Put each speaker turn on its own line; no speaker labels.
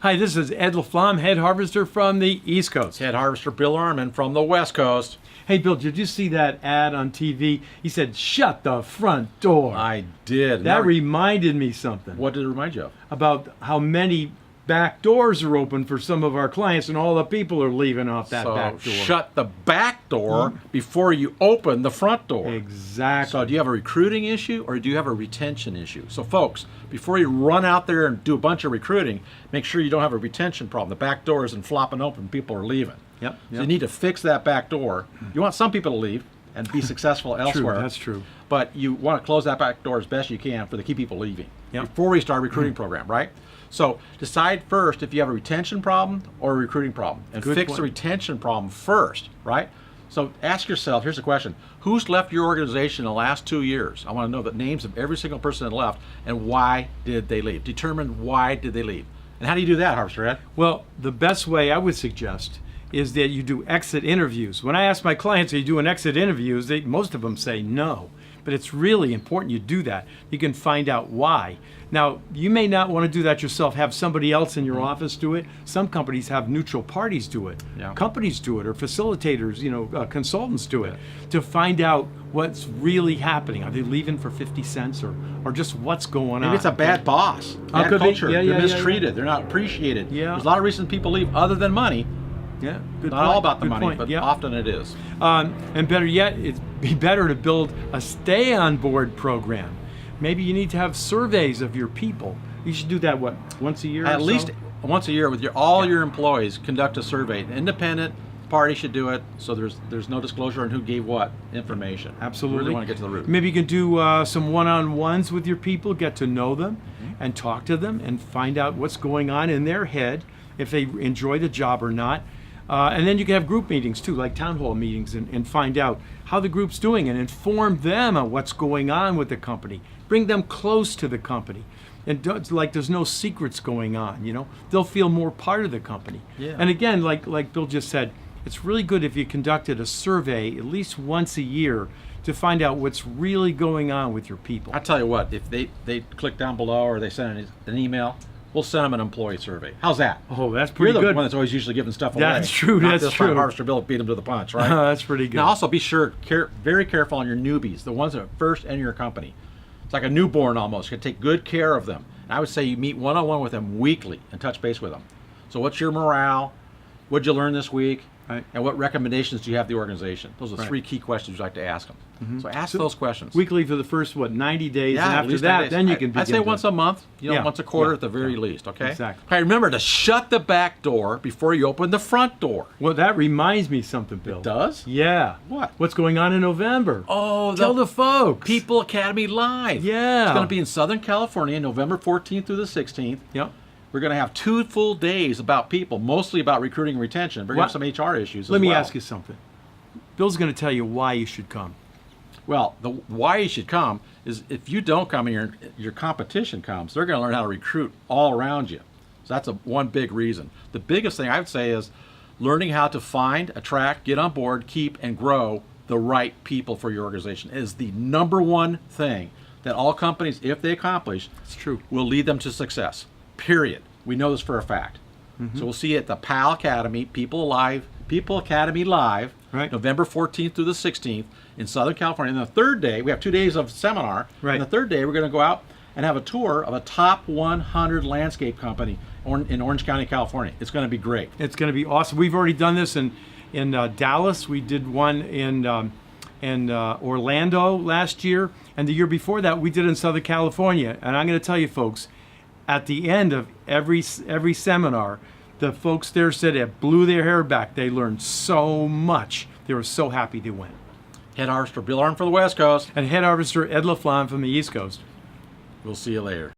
Hi, this is Ed LaFlamme, head harvester from the East Coast.
Head harvester Bill Arman from the West Coast.
Hey, Bill, did you see that ad on TV? He said, "Shut the front door."
I did.
That reminded me something.
What did it remind you of?
About how many back doors are open for some of our clients and all the people are leaving off that back door.
Shut the back door before you open the front door.
Exactly.
So do you have a recruiting issue or do you have a retention issue? So folks, before you run out there and do a bunch of recruiting, make sure you don't have a retention problem. The back door isn't flopping open, people are leaving.
Yep.
So you need to fix that back door. You want some people to leave and be successful elsewhere.
True, that's true.
But you want to close that back door as best you can for the key people leaving before we start a recruiting program, right? So decide first if you have a retention problem or a recruiting problem, and fix the retention problem first, right? So ask yourself, here's a question: who's left your organization in the last 2 years? I want to know the names of every single person that left and why did they leave. Determine why did they leave. And how do you do that, Harvester Ed?
Well, the best way I would suggest is that you do exit interviews. When I ask my clients, are you doing exit interviews? Most of them say no. But it's really important you do that. You can find out why. Now, you may not want to do that yourself. Have somebody else in your office do it. Some companies have neutral parties do it.
Yeah.
Companies do it, or facilitators, consultants do it, to find out what's really happening. Are they leaving for 50 cents or just what's going on?
Maybe it's a bad boss, bad
could be.
culture.
Yeah,
They're
yeah,
mistreated. They're not appreciated.
Yeah.
There's a lot of reasons people leave other than money.
Yeah, good
Not
point.
all about the
Good
money,
point.
but
Yeah.
often it is.
And better yet, it'd be better to build a stay on board program. Maybe you need to have surveys of your people. You should do that, once a year?
At
or
least
so?
once a year with all your employees, conduct a survey. An independent party should do it, so there's no disclosure on who gave what information.
Absolutely.
You really want to get to the root.
Maybe you can do some one-on-ones with your people, get to know them, and talk to them, and find out what's going on in their head, if they enjoy the job or not. And then you can have group meetings too, like town hall meetings, and find out how the group's doing and inform them on what's going on with the company. Bring them close to the company. And there's no secrets going on, They'll feel more part of the company.
Yeah.
And again, like Bill just said, it's really good if you conducted a survey at least once a year to find out what's really going on with your people.
I tell you what, if they click down below or they send an email, we'll send them an employee survey. How's that?
Oh, that's pretty
You're the
good.
one that's always usually giving stuff away.
That's true,
Not
that's
this time
true.
Harvester Bill beat them to the punch, right?
That's pretty good.
Now also be sure, very careful on your newbies, the ones that first enter your company. It's like a newborn almost. You can take good care of them. And I would say you meet one-on-one with them weekly and touch base with them. So what's your morale? What'd you learn this week?
Right.
And what recommendations do you have the organization? Those are
Right.
3 key questions you like to ask them. So ask those questions.
Weekly for the first, 90 days,
Yeah,
and
at
after
least 10
that,
days.
then you can begin
I'd say
to-
once a month,
Yeah.
once a quarter
Yeah.
at the very
Yeah.
least, okay?
Exactly.
Okay, remember to shut the back door before you open the front door.
Well, that reminds me something, Bill.
It does?
Yeah.
What?
What's going on in November?
Oh,
Tell the folks.
People Academy Live.
Yeah.
It's going to be in Southern California, November 14th through the 16th.
Yep.
We're going to have 2 full days about people, mostly about recruiting and retention. We're going to have some HR issues
Let
as
me
well.
ask you something. Bill's going to tell you why you should come.
Well, the why you should come is if you don't come and your competition comes, they're going to learn how to recruit all around you. So that's one big reason. The biggest thing I would say is learning how to find, attract, get on board, keep, and grow the right people for your organization is the #1 thing that all companies, if they accomplish,
It's true.
will lead them to success. Period. We know this for a fact. So we'll see you at the PAL Academy, People Academy Live,
Right.
November 14th through the 16th in Southern California. And the third day, we have 2 days of seminar.
Right.
And the third day, we're going to go out and have a tour of a top 100 landscape company in Orange County, California. It's going to be great.
It's going to be awesome. We've already done this in Dallas. We did one in Orlando last year, and the year before that we did it in Southern California. And I'm going to tell you, folks, at the end of every seminar, the folks there said it blew their hair back. They learned so much. They were so happy they went.
Head Harvester Bill Arm for the West Coast.
And head harvester Ed LaFlamme from the East Coast.
We'll see you later.